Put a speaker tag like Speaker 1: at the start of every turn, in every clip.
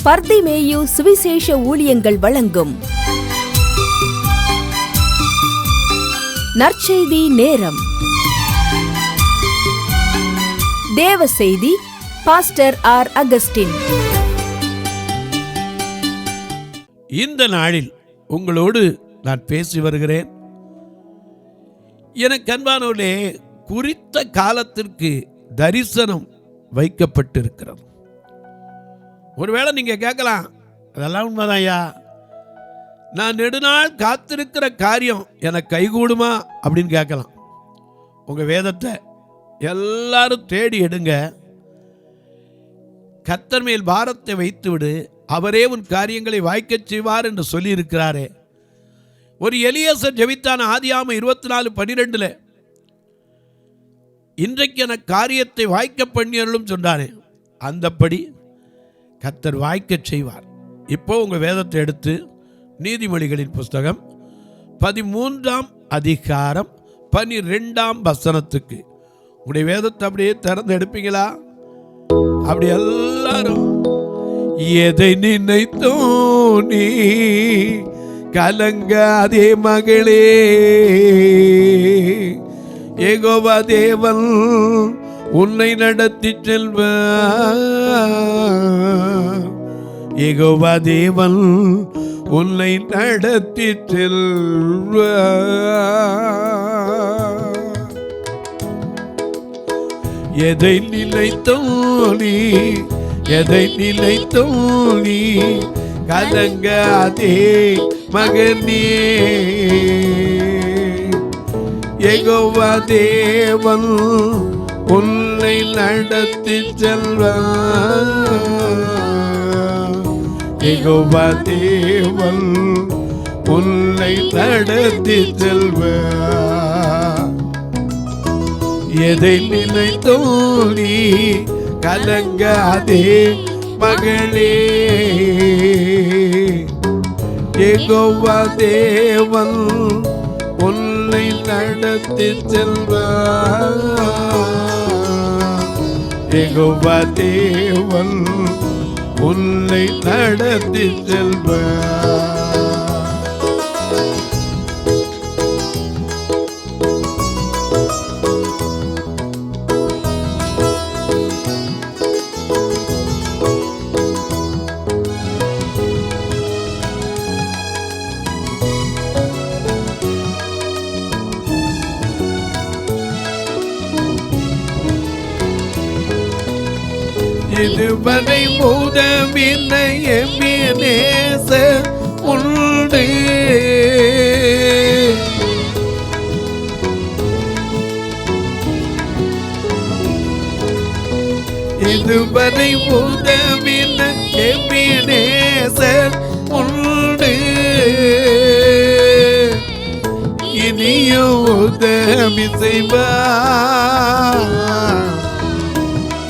Speaker 1: பர்திமேயு சுவிசேஷ ஊழியங்கள் வழங்கும் நற்செய்தி நேரம். தேவ செய்தி பாஸ்டர் ஆர். அகஸ்டின்.
Speaker 2: இந்த நாளில் உங்களோடு நான் பேசி வருகிறேன். எனக்கு அன்பானவர்களே, குறித்த காலத்திற்கு தரிசனம் வைக்கப்பட்டிருக்கிறது. ஒருவேளை நீங்க கேட்கலாம், அதெல்லாம் உண்மைதான் ஐயா, நான் நெடுநாள் காத்திருக்கிற காரியம் எனக்கு கைகூடுமா அப்படின்னு கேட்கலாம். உங்க வேதத்தை எல்லாரும் தேடி எடுங்க. கர்த்தர் மேல் பாரத்தை வைத்து விடு, அவரே உன் காரியங்களை வாய்க்கச் செய்வார் என்று சொல்லி இருக்கிறாரே. ஒரு எலியேசர் ஜெபித்தான ஆதியாகமம் 24:12 இன்றைக்கு எனக்கு காரியத்தை வாய்க்க பண்ணியருளும் சொன்னானே, அந்தப்படி கர்த்தர் வாய்க்கச் செய்வார். இப்போ உங்க வேதத்தை எடுத்து நீதிமொழிகளின் புஸ்தகம் 13ஆம் அதிகாரம் 12ஆம் வசனத்துக்கு உங்களுடைய வேதத்தை அப்படியே திறந்து எடுப்பீங்களா? அப்படி எல்லாரும் எதை நினைத்தோ நீ கலங்காதே மகளே, யெகோவா தேவன் உன்னை நடத்தி செல்வார். யெகோவா தேவன் உன்னை நடத்தி செல்வார். எதை நினைத்தோ நீ, எதை நினைத்தோ நீ கலங்காதே மகனே, யெகோவா தேவன் உன்னை நடத்தி செல்வார். யெகோவா தேவன் உன்னை நடத்தி செல்வார். எதை நினைத்தோ நீ கலங்காதே மகளே, யெகோவா தேவன் உன்னை நடத்தி செல்வார். யெகோவா தேவன் உன்னை நடத்தி செல்வார். இதுவரை உதவில்லை எபினேசர் உண்டு, இதுவரை உதவில்லை எபினேசர் உண்டு, இனியும் உதவி செய்வார்,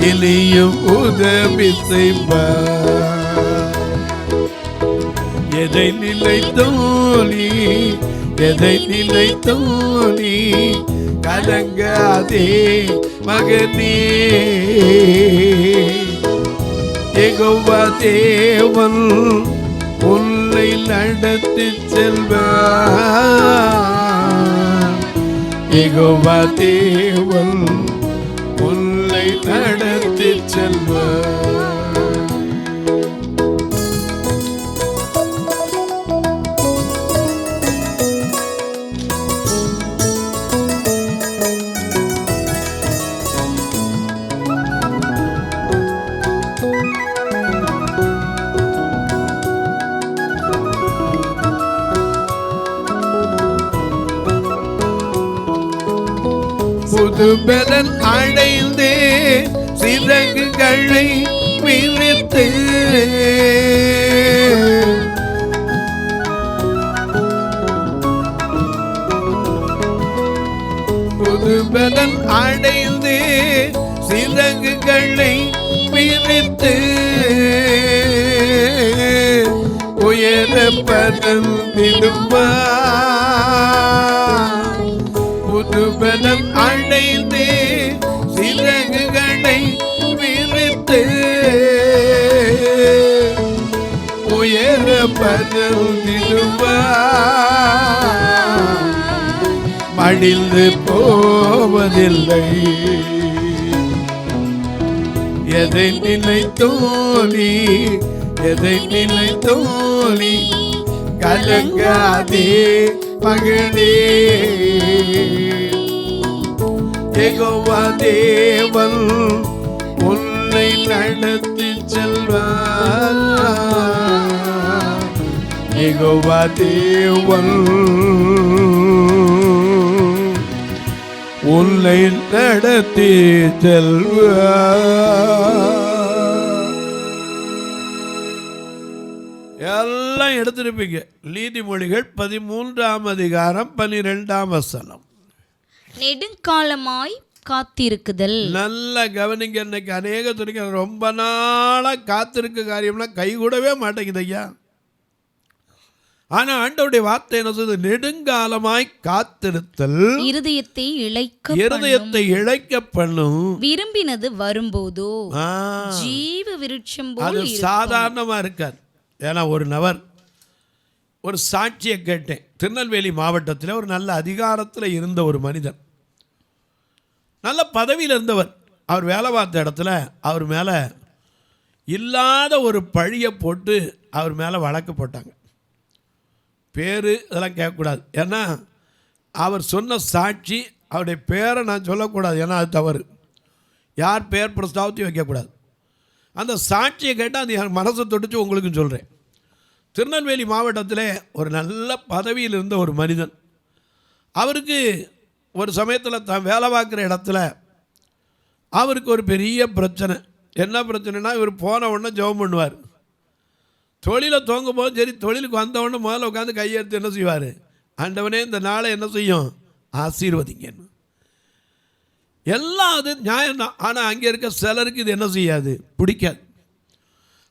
Speaker 2: இனியும் உதவி செய்வார். எதை நினைத்தோ நீ, எதை நினைத்தோ நீ கலங்காதே மகனே, யெகோவா தேவன் உன்னை நடத்தி செல்வார். யெகோவா தேவன் உன்னை நடத்தி செல்வார். புது பலன் அடைந்தே சிறகுகளை விரித்து, புது பலன் அடைந்தே சிறகுகளை விரித்து, உயர பறந்திடுவார். புது பலம் அடைந்து சிறகுகளை விரித்து மடிந்து போவதில்லை. எதை நினைத்தோனி எதை நினைத்தோனி கலங்காதே மகனே. யெகோவா தேவன் உன்னை நடத்தி செல்வார். யெகோவா தேவன் உன்னை நடத்தி செல்வார். எல்லாம் எடுத்திருப்பீங்க. நீதிமொழிகள் 13ஆம் அதிகாரம் 12ஆம் வசனம்.
Speaker 3: நெடுங்காலமாய் காத்திருக்குதல்.
Speaker 2: நல்ல கவனிங்க. இன்னைக்கு அநேக துணிக்க ரொம்ப நாளா காத்திருக்க காரியம்னா கை கூடவே மாட்டேங்குது ஐயா. ஆனா ஆண்டவருடைய வார்த்தை என்ன சொல்றது? நெடுங்காலமாய் காத்திருத்தல் இருதயத்தை இழைக்க பண்ணும்.
Speaker 3: விரும்பினது வரும்போதோ ஜீவ விருட்சம் போல்
Speaker 2: சாதாரணமா இருக்காது. ஏன்னா ஒரு நபர் ஒரு சாட்சியை கேட்டேன். திருநெல்வேலி மாவட்டத்தில் ஒரு நல்ல அதிகாரத்தில் இருந்த ஒரு மனிதன், நல்ல பதவியில் இருந்தவர். அவர் வேலை பார்த்த இடத்துல அவர் மேலே இல்லாத ஒரு பழியை போட்டு அவர் மேலே வழக்கு போட்டாங்க. பேர் இதெல்லாம் கேட்கக்கூடாது. ஏன்னா அவர் சொன்ன சாட்சி, அவருடைய பேரை நான் சொல்லக்கூடாது, ஏன்னா அது தவறு. யார் பேர் பிரஸ்தாவத்தையும் வைக்கக்கூடாது. அந்த சாட்சியை கேட்டால் அது என் மனசை தொட்டுச்சு. உங்களுக்கும் சொல்கிறேன். திருநெல்வேலி மாவட்டத்தில் ஒரு நல்ல பதவியில் இருந்த ஒரு மனிதன், அவருக்கு ஒரு சமயத்தில் தான் வேலை பார்க்குற இடத்துல அவருக்கு ஒரு பெரிய பிரச்சனை. என்ன பிரச்சனைனா, இவர் போன உடனே ஜெபம் பண்ணுவார். தொழிலை துவங்கும் போது சரி, தொழிலுக்கு வந்த உடனே முதல்ல உட்காந்து கையெடுத்து என்ன செய்வார்? ஆண்டவனே இந்த நாளை என்ன செய்யும்? ஆசீர்வதிங்கன்னு. எல்லாம் அது நியாயம்தான். ஆனால் அங்கே இருக்க சிலருக்கு இது என்ன செய்யாது? பிடிக்காது.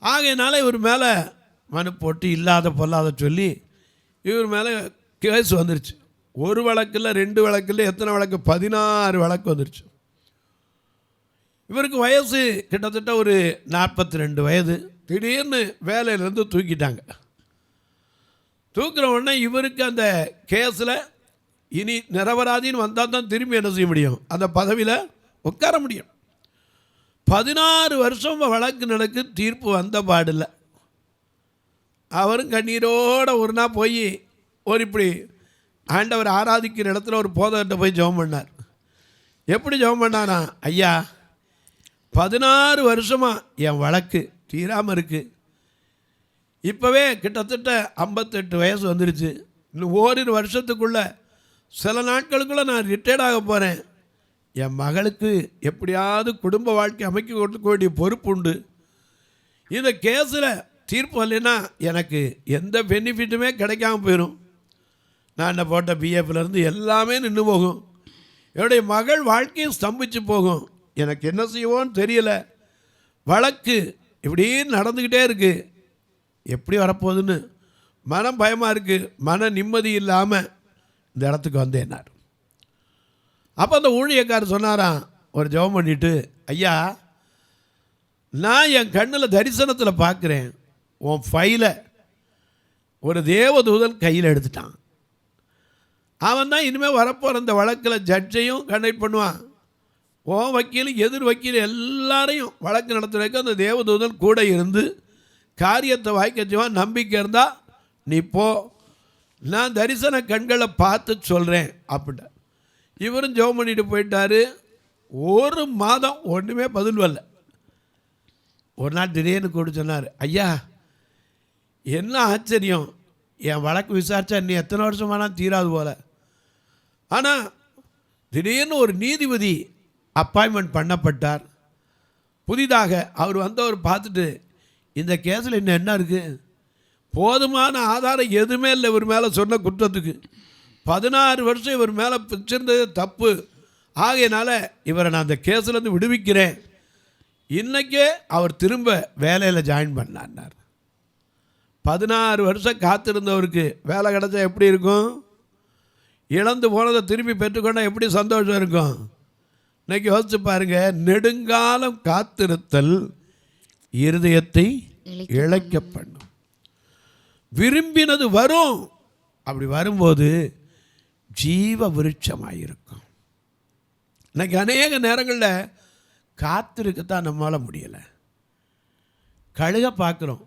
Speaker 2: ஆகையினால இவர் மேலே மனு போட்டு இல்லாத பொல்லாத சொல்லி இவர் மேலே கேஸ் வந்துருச்சு. ஒரு வழக்கில் 2 வழக்கில் எத்தனை வழக்கு? 16 வழக்கு வந்துருச்சு. இவருக்கு வயசு கிட்டத்தட்ட ஒரு 42 வயது. திடீர்னு வேலையிலேருந்து தூக்கிட்டாங்க. தூக்குற உடனே இவருக்கு அந்த கேஸில் இனி நிரபராதின்னு வந்தால் தான் திரும்பி என்ன செய்ய முடியும்? அந்த பதவியில் உட்கார முடியும். 16 வருஷம் வழக்கு நடக்கு, தீர்ப்பு வந்த பாடில்லை. அவரும் கண்ணீரோடு ஒரு நாள் போய் ஒரு இப்படி ஆண்டவர் ஆராதிக்கிற இடத்துல ஒரு போதகர்கிட்ட போய் ஜெபம் பண்ணார். எப்படி ஜெபம் பண்ணானா? ஐயா, 16 வருஷமாக என் வழக்கு தீராமல் இருக்குது. இப்போவே கிட்டத்தட்ட 58 வயசு வந்துருச்சு. இன்னும் ஓரிரு வருஷத்துக்குள்ளே சில நாட்களுக்குள்ளே நான் ரிட்டையர்ட் ஆக போகிறேன். என் மகளுக்கு எப்படியாவது குடும்ப வாழ்க்கை அமைக்க கொடுக்க வேண்டிய பொறுப்பு உண்டு. இந்த கேஸில் தீர்ப்பு இல்லைன்னா எனக்கு எந்த பெனிஃபிட்டுமே கிடைக்காம போயிடும். நான் என்ன போட்ட பிஎஃப்லேருந்து எல்லாமே நின்று போகும். என்னுடைய மகள் வாழ்க்கையும் ஸ்தம்பிச்சு போகும். எனக்கு என்ன செய்வோன்னு தெரியல. வழக்கு இப்படி நடந்துக்கிட்டே இருக்குது. எப்படி வரப்போகுதுன்னு மனம் பயமாக இருக்குது. மன நிம்மதி இல்லாமல் இந்த இடத்துக்கு வந்தேன்னார். அப்போ அந்த ஊழியக்காரர் சொன்னாராம், ஒரு ஜெபம் பண்ணிவிட்டு, ஐயா, நான் என் கண்ணில் தரிசனத்தில் பார்க்குறேன், உன் ஃபைலை ஒரு தேவதூதன் கையில் எடுத்துட்டான். அவன் தான் இனிமேல் வரப்போகிற இந்த வழக்கில் ஜட்ஜையும் கண்டக்ட் பண்ணுவான். உன் வக்கீல் எதிர் வக்கீல் எல்லாரையும் வழக்கு நடத்துறதுக்கு அந்த தேவதூதன் கூட இருந்து காரியத்தை வாய்க்கச்சுவான். நம்பிக்கை இருந்தால் நீ போ, நான் தரிசன கண்களை பார்த்து சொல்கிறேன் அப்படின்ட்டு. இவரும் ஜெபம் பண்ணிட்டு போயிட்டார். ஒரு மாதம் ஒன்றுமே பதில் வரல. ஒரு நாள் திடீர்னு கூட சொன்னார், ஐயா, என்ன ஆச்சரியம், என் வழக்கு விசாரித்தா இன்னும் எத்தனை வருஷமானால் தீராது போல். ஆனால் திடீர்னு ஒரு நீதிபதி அப்பாயின்மெண்ட் பண்ணப்பட்டார். புதிதாக அவர் வந்தவர் பார்த்துட்டு, இந்த கேஸில் இன்னும் என்ன இருக்குது? போதுமான ஆதாரம் எதுவுமே இல்லை இவர் மேலே சொன்ன குற்றத்துக்கு. 16 வருஷம் இவர் மேலே வச்சிருந்தது தப்பு. ஆகையினால இவரை நான் அந்த கேஸ்லேருந்து விடுவிக்கிறேன். இன்றைக்கே அவர் திரும்ப வேலையில் ஜாயின் பண்ணார். 16 வருஷம் காத்திருந்தவருக்கு வேலை கிடச்சா எப்படி இருக்கும்? இழந்து போனதை திரும்பி பெற்றுக்கொண்டால் எப்படி சந்தோஷம் இருக்கும்? இன்றைக்கி யோசிச்சு பாருங்கள். நெடுங்காலம் காத்திருத்தல் இருதயத்தை இழைக்க பண்ணும். விரும்பினது வரும். அப்படி வரும்போது ஜீவ விருட்சமாயிருக்கும். இன்னைக்கு அநேக நேரங்களில் காத்திருக்கத்தான் நம்மளால் முடியலை. கழுக பார்க்குறோம்,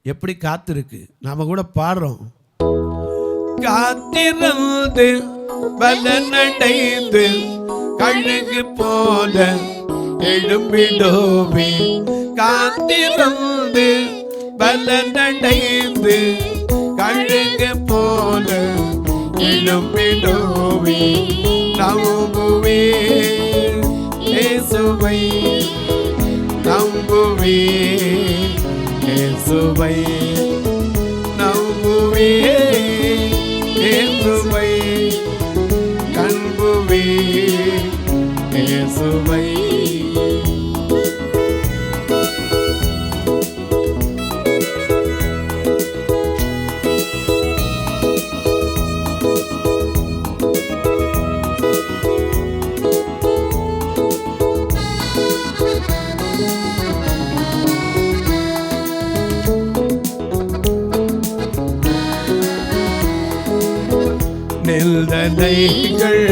Speaker 2: எப்படி காத்திருக்கு. நாம் கூட பாடுறோம், காத்திருந்து பலனடைந்து கழுகு போல எழும்பிடோமே. காத்திருந்து பலனடைந்து கழுகு போல எழும்பிடோமே. நம்புவே இயேசுவை, நம்புவே இயேசுவை, நம்புவே இயேசுவை, நம்புவே இயேசுவை. நிந்தனைகள்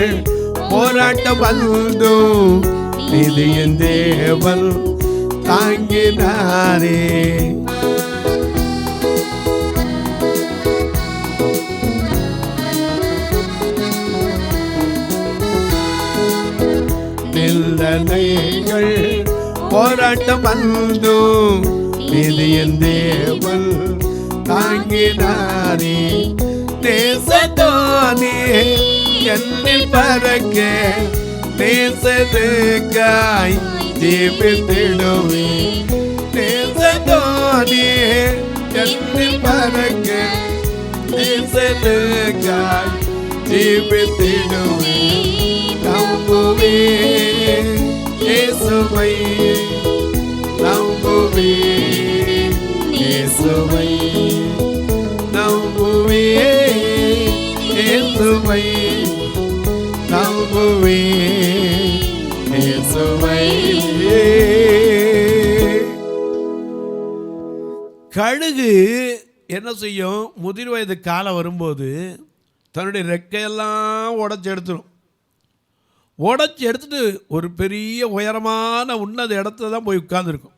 Speaker 2: போராட்டம் வந்தும் நிதியின் தேவன் தாங்கினாரே. நிந்தனைகள் போராட்டம் வந்தும் நிதியின் தேவன் தாங்கினாரே. நேசத்தோனே என்னில் பறக்க நேசத்துக்காய் ஜீவித்திடுவே. நேசத்தோனே என்னில் பறக்க நேசத்துக்காய் ஜீவித்திடுவே. நம்புவே இயேசுவை, நம்புவே இயேசுவை, நம்புவே இயேசுவை, நம்புவே இயேசுவை. கழுகு என்ன செய்யும்? முதிர் வயது காலம் வரும்போது தன்னுடைய ரெக்கையெல்லாம் உடைச்சி எடுத்துடும். உடைச்சி எடுத்துட்டு ஒரு பெரிய உயரமான உன்னத இடத்துல தான் போய் உட்கார்ந்துருக்கும்.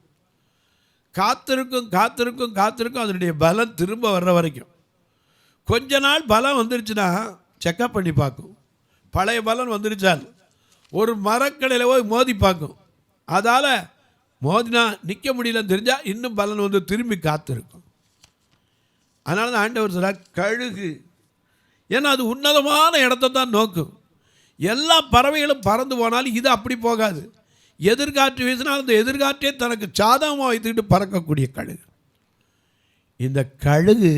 Speaker 2: காத்திருக்கும் காத்திருக்கும் காத்திருக்கும் அதனுடைய பலம் திரும்ப வர்ற வரைக்கும். கொஞ்ச நாள் பலம் வந்துருச்சுன்னா செக்கப் பண்ணி பார்க்கும். பழைய பலம் வந்துருச்சால் ஒரு மரக்கடையில் போய் மோதி பார்க்கும். அதால் மோதினா நிற்க முடியலன்னு தெரிஞ்சால் இன்னும் பலன் வந்து திரும்பி காத்திருக்கும். அதனால தான் ஆண்டவர் சொல்றார் கழுகு. ஏன்னா அது உன்னதமான இடத்தை தான் நோக்கும். எல்லா பறவைகளும் பறந்து போனாலும் இது அப்படி போகாது. எதிர்காற்று வீசினால் அந்த எதிர்காற்றே தனக்கு சாதகமாக வைத்துக்கிட்டு பறக்கக்கூடிய கழுகு. இந்த கழுகு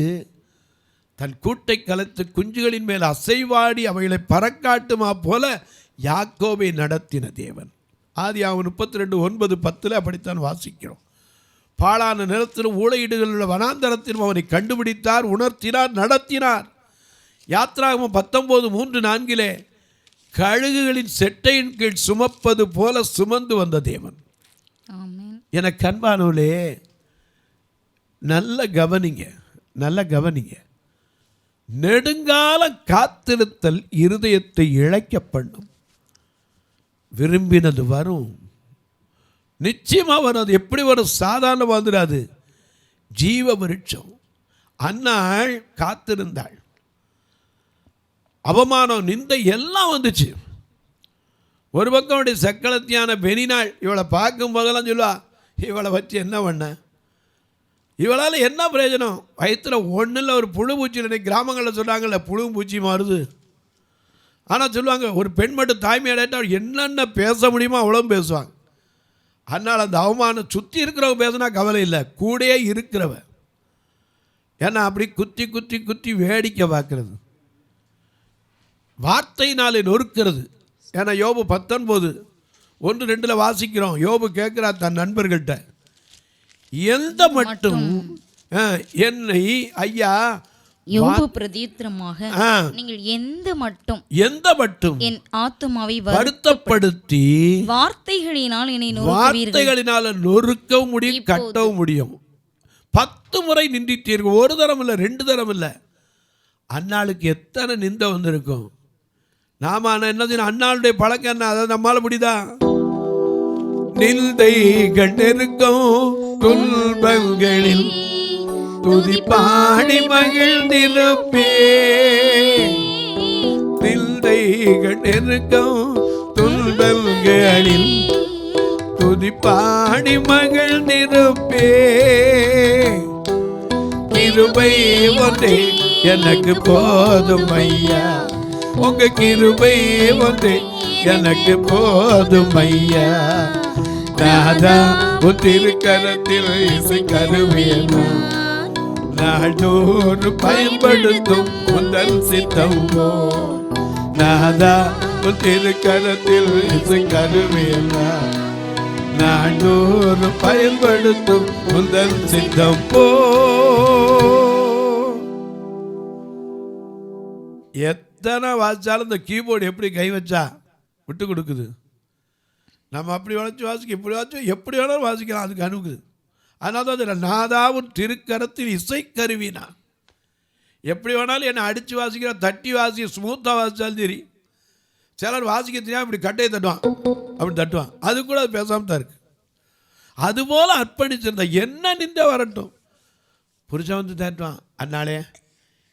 Speaker 2: தன் கூட்டை கலைத்து குஞ்சுகளின் மேல் அசைவாடி அவைகளை பறக்காட்டுமா போல யாக்கோபை நடத்தின தேவன். ஆதியாகமம் 32:9-10 அப்படித்தான் வாசிக்கிறோம். பாழான நிலத்திலும் ஊளையிடுகள் உள்ள வனாந்தரத்திலும் அவனை கண்டுபிடித்தார், உணர்த்தினார், நடத்தினார். யாத்ராகமம் 19:3-4 கழுகுகளின் செட்டையின் கீழ் சுமப்பது போல சுமந்து வந்த தேவன். எனக்கு அன்பானவர்களே, நல்ல கவனிங்க, நல்ல கவனிங்க. நெடுங்கால காத்திருத்தல் இருதயத்தை இழைக்க பண்ணும். விரும்பினது வரும், நிச்சயமாக வரும். அது எப்படி வரும்? சாதாரண வந்துடாது. ஜீவ விருட்சம். அன்னாள் காத்திருந்தாள். அவமானம், நிந்தை எல்லாம் வந்துச்சு. ஒரு பக்கம் அவருடைய சக்களத்தியான பெனினாள் இவளை பார்க்கும் போதெல்லாம் சொல்லுவா, இவளை வச்சு என்ன பண்ண, இவளால் என்ன பிரயோஜனம்? வயிற்றில் ஒன்றில் ஒரு புழு பூச்சி. நினைக்க கிராமங்களில் சொல்கிறாங்கல்ல, புழு பூச்சி மாறுது. ஆனால் சொல்லுவாங்க ஒரு பெண் மட்டும் தாய்மையடையிட்டு அவர் என்னென்ன பேச முடியுமோ அவ்வளோ பேசுவாங்க. அதனால் அந்த அவமானம் சுற்றி இருக்கிறவங்க பேசுனா கவலை இல்லை, கூடயே இருக்கிறவ. ஏன்னா அப்படி குத்தி குத்தி குத்தி வேடிக்கை பார்க்கறது, வார்த்தையினாலே நொறுக்கிறது. ஏன்னா யோபு 19:1-2 வாசிக்கிறோம். யோபு கேட்குறார் தன் நண்பர்கள்ட்ட, எந்த மட்டும் என்னை ஐயா
Speaker 3: யோபு பிரதியுத்தரமாக, நீங்கள் எந்த மட்டும் என் ஆத்துமாவை வருத்தப்படுத்தி வார்த்தைகளினால் என்னை நொறுக்குவீர்கள்.
Speaker 2: வார்த்தைகளினால நொறுக்கவும் முடியும், கட்டவும் முடியும். 10 10 முறை நிந்தித்தீர்கள். ஒரு தரம் இல்லை, 2 தரம் இல்லை. அன்னாளுக்கு எத்தனை நிந்தை வந்திருக்கும். நாம என்னது அன்னாளுடைய பழக்கம் என்ன? அதை நம்மால முடியுதா? நிந்தை கண்டிருக்கும் துன்பங்களில் துதி பாடி மகிழ்ந்திருப்பே. நிந்தை கண்டிருக்கும் துன்பங்களில் துதி பாடி மகிழ்ந்திருப்பே. கிருபை ஒன்றே எனக்கு போதும் ஐயா, உங்க கிருபை ஒன்றே எனக்கு போதும் ஐயா. நாதா உன் திருக்கரத்தில் இசை கருவியனா, நாள்தோறும் பயன்படுத்தும் உந்தன் சித்தம் போல். நாதா உன் திருக்கரத்தில் இசை கருவியனா, நாள்தோறும் பயன்படுத்தும் உந்தன் சித்தம் போல். எத்தனை வாசிச்சாலும் இந்த கீபோர்டு எப்படி கை வச்சா விட்டு கொடுக்குது. நம்ம அப்படி வளைச்சி வாசிக்க, இப்படி வாசிச்சோம், எப்படி வேணாலும் வாசிக்கலாம், அதுக்கு அனுக்குது. அதனால தான் அதில் நாதாவும் திருக்கரத்தில் இசைக்கருவினா. எப்படி வேணாலும் என்னை அடித்து வாசிக்கிற, தட்டி வாசி, ஸ்மூத்தாக வாசித்தாலும் சரி. சிலர் வாசிக்க தெரியாமல் இப்படி கட்டையை தட்டுவான், அப்படி தட்டுவான், அது கூட அது பேசாமல் தான் இருக்கு. அதுபோல் அர்ப்பணிச்சிருந்தா என்ன நிந்த வரட்டும். புருஷன் வந்து தட்டுவான், அண்ணாளே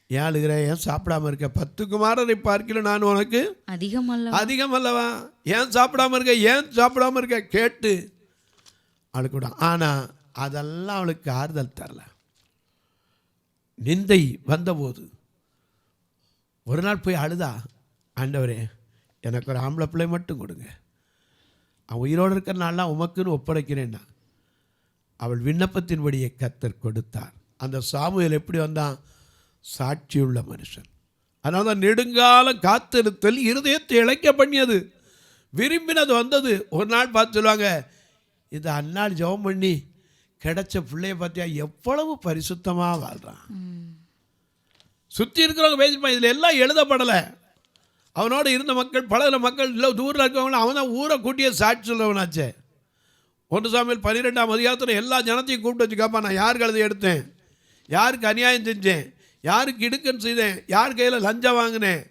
Speaker 2: ஏன் அழுகிற, ஏன் சாப்பிடாம இருக்க, 10 குமாரரை பார்க்கல நான் உனக்கு அதிகம் அல்லவா, ஏன் சாப்பிடாம இருக்க, ஏன் சாப்பிடாம இருக்க கேட்டு அழுக்கூடாது. ஆனால் அதெல்லாம் அவளுக்கு ஆறுதல் தரல. நிந்தை வந்தபோது ஒரு நாள் போய் அழுதா, ஆண்டவரே எனக்கு ஒரு ஆம்பளை பிள்ளை மட்டும் கொடுங்க, அவன் உயிரோடு இருக்கிறனாலாம் உமக்குன்னு ஒப்படைக்கிறேன்னா. அவள் விண்ணப்பத்தின்படியே கர்த்தர் கொடுத்தார். அந்த சாமுவேல் எப்படி வந்தான்? சாட்சியுள்ள மனுஷன். அதனால தான் நெடுங்காலம் காத்திருத்தல் இருதயத்தை இழைக்க பண்ணியது, விரும்பினது வந்தது. ஒரு நாள் பார்த்து சொல்லுவாங்க, இந்த அந்நாள் ஜெபம் பண்ணி கிடைச்ச பிள்ளைய பார்த்தியா எவ்வளவு பரிசுத்தமாக வாழ்கிறான். சுற்றி இருக்கிறவங்க பேசிப்பான், இதில் எல்லாம் எழுதப்படலை. அவனோடு இருந்த மக்கள், பழகின மக்கள், இல்லை தூரில் இருக்கவங்களும் அவன் தான் ஊரை கூட்டியே சாட்சி சொல்கிறவனாச்சே. 1 சாமுவேல் 12ஆம் அதிகாரத்தில் எல்லா ஜனத்தையும் கூப்பிட்டு வச்சு கேட்பான், நான் யார் கழுதை எடுத்தேன், யாருக்கு அநியாயம் செஞ்சேன், யாருக்கு இடுக்கன் செய்தேன், யார் கையில் லஞ்சம் வாங்கினேன்,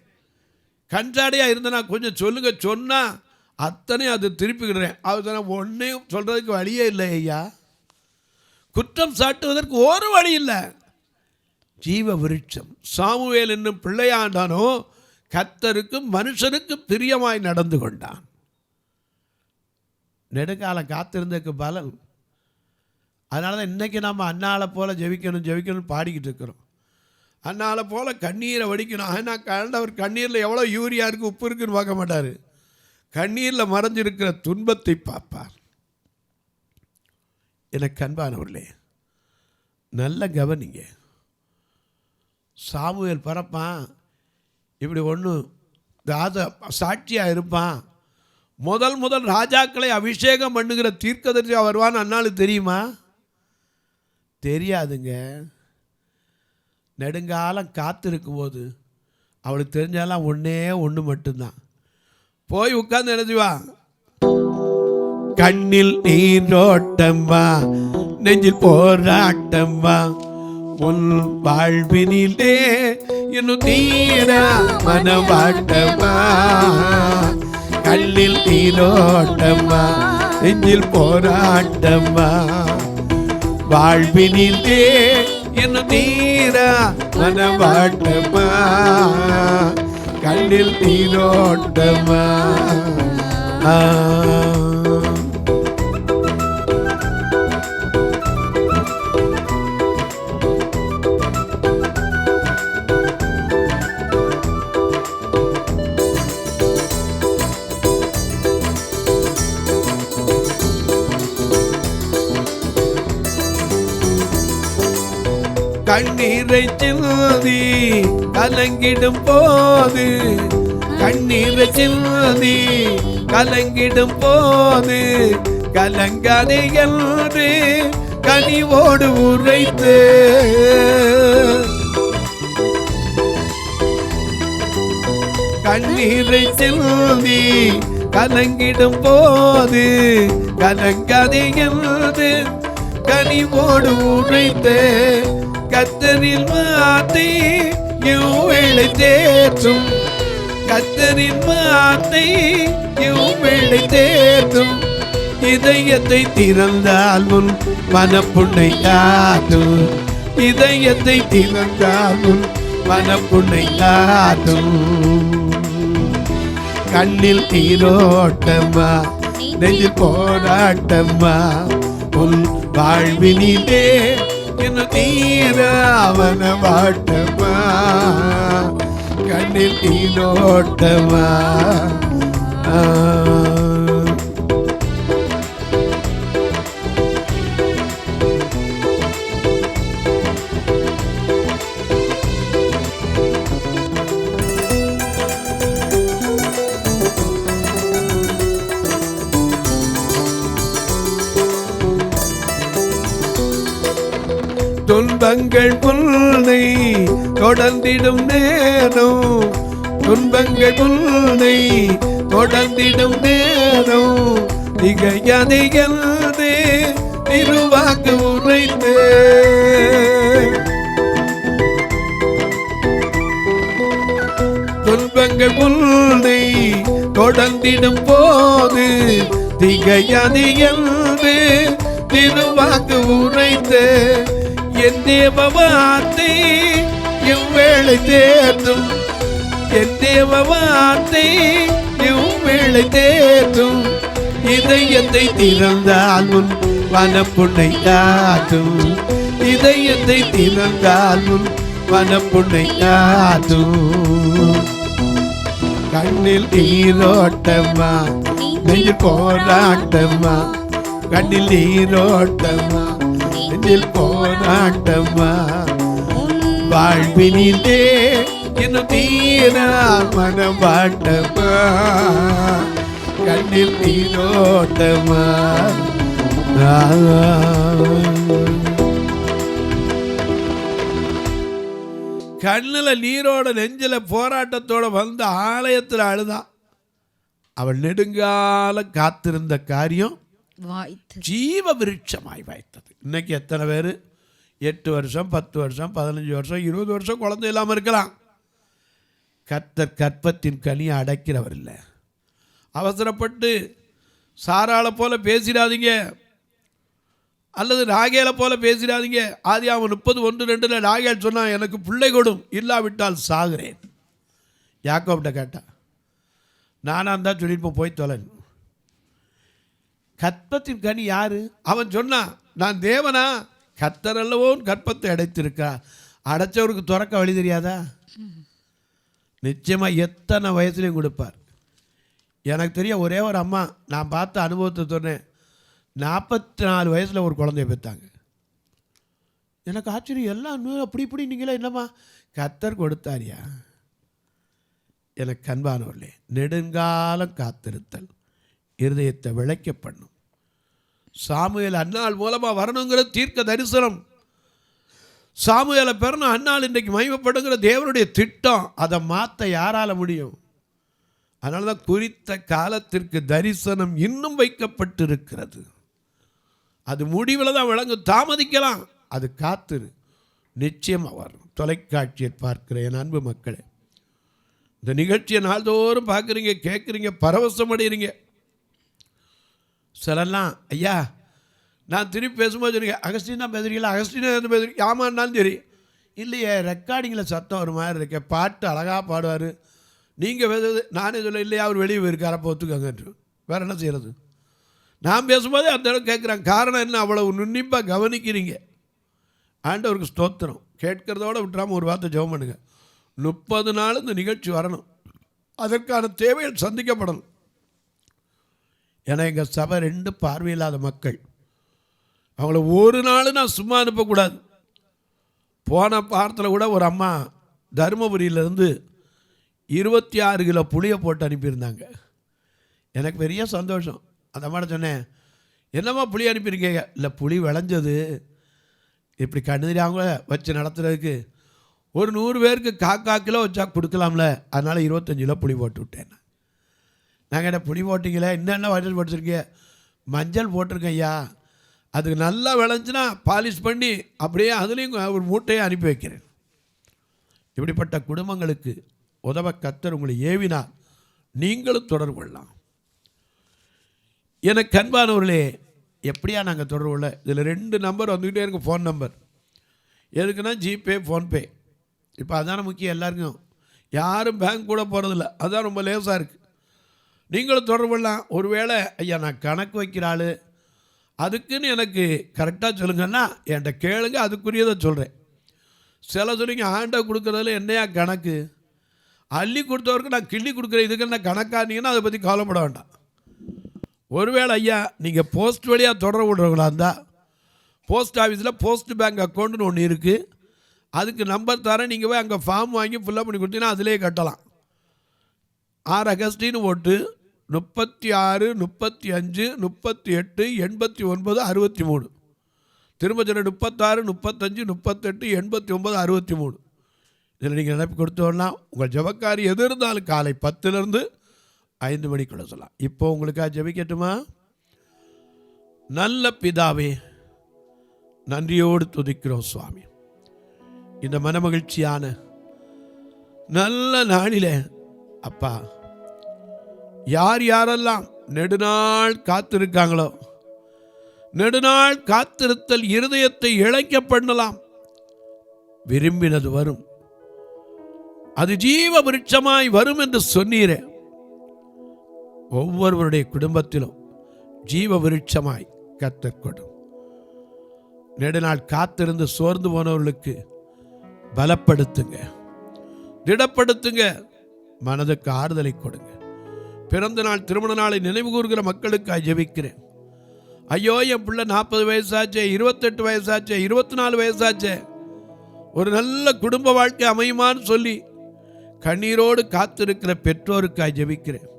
Speaker 2: கஞ்சாடையாக இருந்தேன்னா கொஞ்சம் சொல்லுங்க, சொன்னால் அத்தனையும் அது திருப்பிக்கிடுறேன். அவர் ஒன்றையும் சொல்கிறதுக்கு வழியே இல்லை ஐயா, குற்றம் சாட்டுவதற்கு ஒரு வழி இல்லை. ஜீவ விருட்சம் சாமுவேல் என்னும் பிள்ளையாண்டானோ கர்த்தருக்கும் மனுஷனுக்கும் பிரியமாய் நடந்து கொண்டான். நெடுங்காலம் காத்திருந்ததுக்கு பலன். அதனால தான் இன்றைக்கி நம்ம அண்ணாளை போல் ஜெபிக்கணும் பாடிக்கிட்டு இருக்கிறோம். அண்ணாளை போல் கண்ணீரை வடிக்கணும். ஆனால் கண்டவர் கண்ணீரில் எவ்வளோ யூரியா இருக்குது, உப்பு இருக்குன்னு பார்க்க மாட்டார். கண்ணீரில் மறைஞ்சிருக்கிற துன்பத்தை பார்ப்பார். எனக்கு அன்பானவர்களே, நல்ல கவனிங்க. சாமுவேல் பரப்பான், இப்படி ஒன்று சாட்சியாக இருப்பான். முதல் ராஜாக்களை அபிஷேகம் பண்ணுகிற தீர்க்கதரிசியாக வருவான்னு அண்ணாளுக்கு தெரியுமா? தெரியாதுங்க. நெடுங்காலம் காத்திருக்கும் போது அவளுக்கு தெரிஞ்சாலாம் ஒன்று மட்டும்தான். போய் உட்கார்ந்து எழுதுவா, கண்ணில் நீரோட்டம் வா, நெஞ்சில் போராட்டம் வா, உன் வாழ்வினிலே இன்னும் தீரா மனவாட்டமா. கண்ணில் நீரோட்டமா, நெஞ்சில் போராட்டமா, வாழ்வினிலே இன்னும் தீரா மனவாட்டமா. கண்ணில் நீரோட்டமா. கண்ணீரை சிந்தி கலங்கிடும் போது, கண்ணீரை சிந்தி கலங்கிடும் போது, கலங்காதே என்று கனிவோடு உரைத்து, கண்ணீரை சிந்தி கலங்கிடும் போது, கலங்காதே என்று கனிவோடு உரைத்த கர்த்தரின் வார்த்தை இவ்வேளை தேற்றும். கர்த்தரின் வார்த்தை இவ்வேளை தேற்றும். இதயத்தை திறந்தால் உன் மனப்புண்ணை ஆற்றும். இதயத்தை திறந்தால் உன் மனப்புண்ணை ஆற்றும். கண்ணில் நீரோட்டமா நெஞ்சில் போராட்டமா உன் வாழ்வினிலே என்ன தீராவன வாட்டமா. கண்ணில் நீரோட்டமா துன்பங்கள் உன்னை தொடர்ந்திடும் நேரம். துன்பங்கள் உன்னை தொடர்ந்திடும் நேரம். திகையாதே என்று திருவாக்கு உரைத்து. துன்பங்கள் உன்னை தொடர்ந்திடும் போது திகையாதே என்று திருவாக்கு உரைத்து. என் தேவ வார்த்தை இவ்வேளை தேற்றும். என் தேவ வார்த்தை இவ்வேளை தேற்றும். இதயத்தை திறந்தால் உன் மனப்புண்ணை ஆற்றும். இதயத்தை திறந்தால் உன் மனப்புண்ணை ஆற்றும். கண்ணில் நீரோட்டமா நெஞ்சில் போராட்டமா. கண்ணில் நீரோட்டமா நெஞ்சில் போராட்டமா. வாழ்வினிலே இன்னும் தீரா மனம் வாட்டமா. கண்ணில் நீரோட்டமா. கண்ணில் நீரோட நெஞ்சில போராட்டத்தோட வந்து ஆலயத்தில் அழுதான். அவள் நெடுங்கால காத்திருந்த காரியம் ஜீவ விருட்சமாய் வாய்த்தது. இன்னைக்கு எத்தனை பேர் 8 வருஷம் 10 வருஷம் 15 வருஷம் 20 வருஷம் குழந்தை இல்லாமல் இருக்கலாம். கர்த்தர் கற்பத்தின் கனியை அடைக்கிறவர் இல்லை. அவசரப்பட்டு சாராளை போல பேசிடாதீங்க, அல்லது ராகேலை போல பேசிடாதீங்க. ஆதியாகமம் 30:1-2 ராகேல் சொன்னான், எனக்கு பிள்ளை கொடும், இல்லாவிட்டால் சாகிறேன். யாக்கோப்கிட்ட கேட்டான், நானாக இருந்தால் சொல்லியிருப்போம் போய் தொலைன்னு. கற்பத்தின் கனி யாரு? அவன் சொன்னான், நான் தேவனா? கர்த்தர் அல்லவோ கற்பத்தை அடைத்திருக்கா. அடைச்சவருக்கு துறக்க வழி தெரியாதா? நிச்சயமாக எத்தனை வயசுலையும் கொடுப்பார். எனக்கு தெரிய ஒரே ஒரு அம்மா, நான் பார்த்த அனுபவத்தை சொன்னேன், 44 வயசில் ஒரு குழந்தைய பெற்றாங்க. எனக்கு ஆச்சரியம். எல்லாம் அப்படி நீங்களே என்னம்மா? கர்த்தர் கொடுத்தாரியா? எனக்கு அன்பானவர்களே, நெடுங்காலம் காத்திருத்தல் இருதயத்தை விளைக்க பண்ணும். சாமுவேல் அன்னாள் மூலமாக வரணுங்கிற தீர்க்க தரிசனம். சாமுவேலை பெறணும், அன்னாள் இன்றைக்கு மகிமைப்படுங்கிற தேவனுடைய திட்டம். அதை மாற்ற யாரால முடியும்? அதனால தான் குறித்த காலத்திற்கு தரிசனம் இன்னும் வைக்கப்பட்டிருக்கிறது. அது முடிவில் தான் விளங்கும். தாமதிக்கலாம், அது காத்திரு, நிச்சயமாக வரும். தொலைக்காட்சியை பார்க்கிற என் அன்பு மக்களே, இந்த நிகழ்ச்சியை நாள்தோறும் பார்க்குறீங்க, கேட்குறீங்க, பரவசம் அடைகிறீங்க. சிலலாம் ஐயா நான் திருப்பி பேசும்போது சொல்லுங்க, அகஸ்டின் தான் பேசுறீங்களா? அகஸ்டின் தான் பேசுறீங்க? ஆமான்னாலும் சரி. இல்லையே, ரெக்கார்டிங்கில் சத்தம் ஒரு மாதிரி இருக்க, பாட்டு அழகாக பாடுவார், நீங்கள் பேசுறது நானே சொல்ல இல்லையா, அவர் வெளியே போயிருக்கார ஒத்துக்கங்கன்று. வேறு என்ன செய்கிறது? நான் பேசும்போதே அந்த இடம் கேட்குறாங்க. காரணம் என்ன? அவ்வளவு நுண்ணிப்பாக கவனிக்கிறீங்க. ஆண்டவருக்கு ஸ்தோத்திரம். கேட்கிறதோடு விட்டுறாமல் ஒரு வார்த்தை ஜெபம் பண்ணுங்க. 30 நாள் இந்த நிகழ்ச்சி வரணும், அதற்கான தேவைகள் சந்திக்கப்படணும். ஏன்னா எங்கள் சபை 2 பார்வையில்லாத மக்கள், அவங்கள ஒரு நாள் நான் சும்மா அனுப்பக்கூடாது. போன வாரத்தில் கூட ஒரு அம்மா தருமபுரியிலேருந்து 26 கிலோ புளியை போட்டு அனுப்பியிருந்தாங்க. எனக்கு பெரிய சந்தோஷம். அந்த அம்மாட்ட சொன்னேன், என்னம்மா புளி அனுப்பியிருக்கீங்க? இல்லை, புளி விளைஞ்சது, இப்படி கண்ணுதிரியாங்க வச்சு நடத்துறதுக்கு ஒரு 100 பேருக்கு 1/4 கிலோ வச்சா கொடுக்கலாம்ல, அதனால் 25 கிலோ புளி போட்டு விட்டேன். நாங்கள் என்ன புளி போட்டிங்களே, என்னென்ன வைரஸ் போட்டுருக்கீங்க? மஞ்சள் போட்டிருக்கேன் ஐயா, அதுக்கு நல்லா விளைஞ்சுன்னா பாலிஷ் பண்ணி அப்படியே அதுலேயும் ஒரு மூட்டையை அனுப்பி வைக்கிறேன். இப்படிப்பட்ட குடும்பங்களுக்கு உதவ கர்த்தர் உங்களை ஏவினார். நீங்களும் தொடர்பு கொள்ளலாம். எனக்கு அன்பானவர்களே, எப்படியா நாங்கள் தொடர்பு கொள்ள? இதில் 2 நம்பர் வந்துக்கிட்டே இருக்கு, ஃபோன் நம்பர். எதுக்குன்னா ஜிபே, ஃபோன்பே. இப்போ அதான முக்கியம் எல்லாருக்கும். யாரும் பேங்க் கூட போகிறதில்ல, அதுதான் ரொம்ப லேசாக இருக்குது. நீங்களும் தொடர்பு கொள்ளலாம். ஒருவேளை ஐயா நான் கணக்கு வைக்கிற ஆள், அதுக்குன்னு எனக்கு கரெக்டாக சொல்லுங்கன்னா என்கிட்ட கேளுங்க, அதுக்குரியதை சொல்கிறேன். சில சொல்லிங்க ஆண்டை கொடுக்குறதுல என்னையா கணக்கு, அள்ளி கொடுத்தவருக்கு நான் கிள்ளி கொடுக்குறேன், இதுக்கு என்ன கணக்கானீங்கன்னா அதை பற்றி கவலைப்பட வேண்டாம். ஒருவேளை ஐயா நீங்கள் போஸ்ட் வழியாக தொடர்பு விடுறவங்களா இருந்தால் போஸ்ட் ஆஃபீஸில் போஸ்ட் பேங்க் அக்கௌண்ட்டுன்னு ஒன்று இருக்குது, அதுக்கு நம்பர் தரேன். நீங்கள் போய் அங்கே ஃபார்ம் வாங்கி ஃபில்லப் பண்ணி கொடுத்தீங்கன்னா அதிலே கட்டலாம். ஆர் அகஸ்டின்னு போட்டு 36 35 38 89 63, திரும்ப சொல்ல 36 35 38 89 63. இதில் நீங்கள் நினைப்பு கொடுத்தோன்னா உங்கள் ஜபக்காரி எது இருந்தாலும் காலை 10லேருந்து 5 மணிக்குள்ள சொல்லலாம். இப்போ உங்களுக்காக ஜபிக்கட்டுமா? நல்ல பிதாவே, நன்றியோடு துதிக்கிறோம் சுவாமி. இந்த மனமகிழ்ச்சியான நல்ல நாளிலே அப்பா, யார் யாரெல்லாம் நெடுநாள் காத்திருக்காங்களோ, நெடுநாள் காத்திருத்தல் இருதயத்தை இழைக்க பண்ணலாம். விரும்பினது வரும், அது ஜீவ விருட்சமாய் வரும் என்று சொன்னீரே. ஒவ்வொருவருடைய குடும்பத்திலும் ஜீவ விருட்சமாய் கர்த்தர் கொடும். நெடுநாள் காத்திருந்து சோர்ந்து போனவர்களுக்கு பலப்படுத்துங்க, திடப்படுத்துங்க, மனதுக்கு ஆறுதலை கொடுங்க. பிறந்த நாள் திருமண நாளை நினைவு கூறுகிற மக்களுக்கு ஜெபிக்கிறேன். ஐயோ என் பிள்ளை 40 வயசாச்சே, 28 வயசாச்சே, 24 வயசாச்சே, ஒரு நல்ல குடும்ப வாழ்க்கை அமையுமான்னு சொல்லி கண்ணீரோடு காத்திருக்கிற பெற்றோருக்காக ஜெபிக்கிறேன்.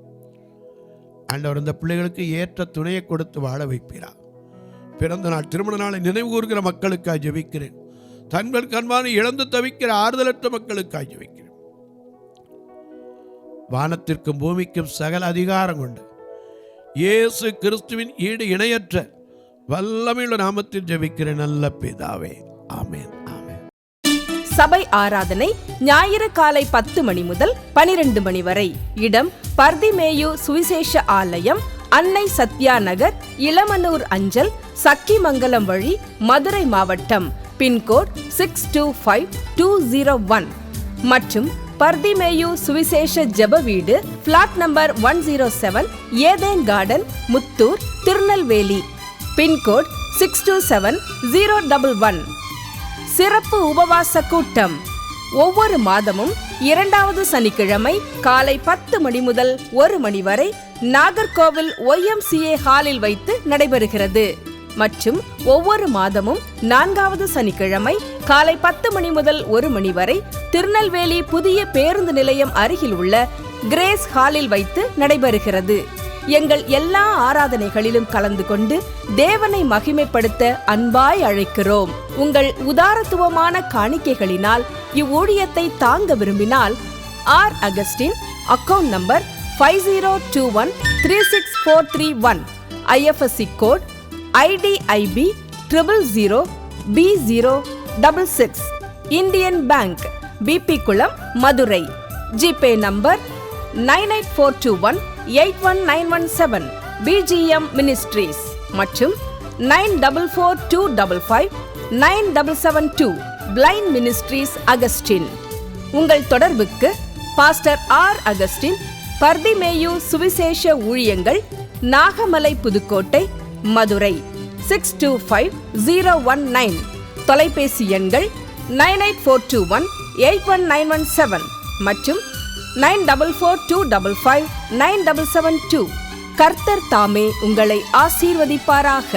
Speaker 2: ஆண்டவர் இந்த பிள்ளைகளுக்கு ஏற்ற துணையை கொடுத்து வாழ வைப்பீரா. பிறந்த நாள் திருமண நாளை நினைவு கூறுகிற மக்களுக்காக ஜெபிக்கிறேன். தங்கள் கண்பானை இழந்து தவிக்கிற ஆறுதலற்ற மக்களுக்காக ஜெபிக்கிறேன். வானத்திற்கும் பூமிக்கும் சகல அதிகாரம் கொண்டு இயேசு கிறிஸ்துவின் ஈடு இணையற்ற வல்லமையுள்ள நாமத்தில் ஜெபிக்கிறேன் நல்ல பிதாவே, ஆமென்.
Speaker 1: சபை ஆராதனை ஞாயிறு காலை 10 மணி முதல் 12 மணி வரை. இடம் பர்திமேயு சுவிசேஷ ஆலயம், அன்னை சத்யா நகர், இளமனூர் அஞ்சல், சக்கிமங்கலம் வழி, மதுரை மாவட்டம். பின்கோட் 625201 மற்றும் பர்திமேயு சுவிசேஷ ஜெப வீடு, flat number 107, Eden garden, Muthur, Tirunelveli. Pincode 627011. சிறப்பு உபவாச கூட்டம் ஒவ்வொரு மாதமும் 2வது சனிக்கிழமை காலை 10 மணி முதல் 1 மணி வரை நாகர்கோவில் YMCA ஹாலில் வைத்து நடைபெறுகிறது. மற்றும் ஒவ்வொரு மாதமும் 4வது சனிக்கிழமை காலை 10 மணி முதல் 1 மணி வரை திருநெல்வேலி புதிய பேருந்து நிலையம் அருகில் உள்ள கிரேஸ் ஹாலில் வைத்து நடைபெறுகிறது. எங்கள் எல்லா ஆராதனைகளிலும் கலந்து கொண்டு தேவனை மகிமைப்படுத்த அன்பாய் அழைக்கிறோம். உங்கள் உதாரத்துவமான காணிக்கைகளினால் இவ்வூழியத்தை தாங்க விரும்பினால் R Augustine, account number 5021364331, IFSC code IDIB 000B066, Indian bank, BP Kulam, Madurai. GPay number 9842181917, BGM ministries மற்றும் 9442559772, பிளைண்ட் மினிஸ்ட்ரீஸ் அகஸ்டின். உங்கள் தொடர்புக்கு பாஸ்டர் ஆர் அகஸ்டின், பர்திமேயு சுவிசேஷ ஊழியங்கள், நாகமலை, புதுக்கோட்டை, மதுரை 625019. தொலைபேசி எண்கள் 9842181917 மற்றும் 9442559772. கர்த்தர் தாமே உங்களை ஆசீர்வதிப்பாராக.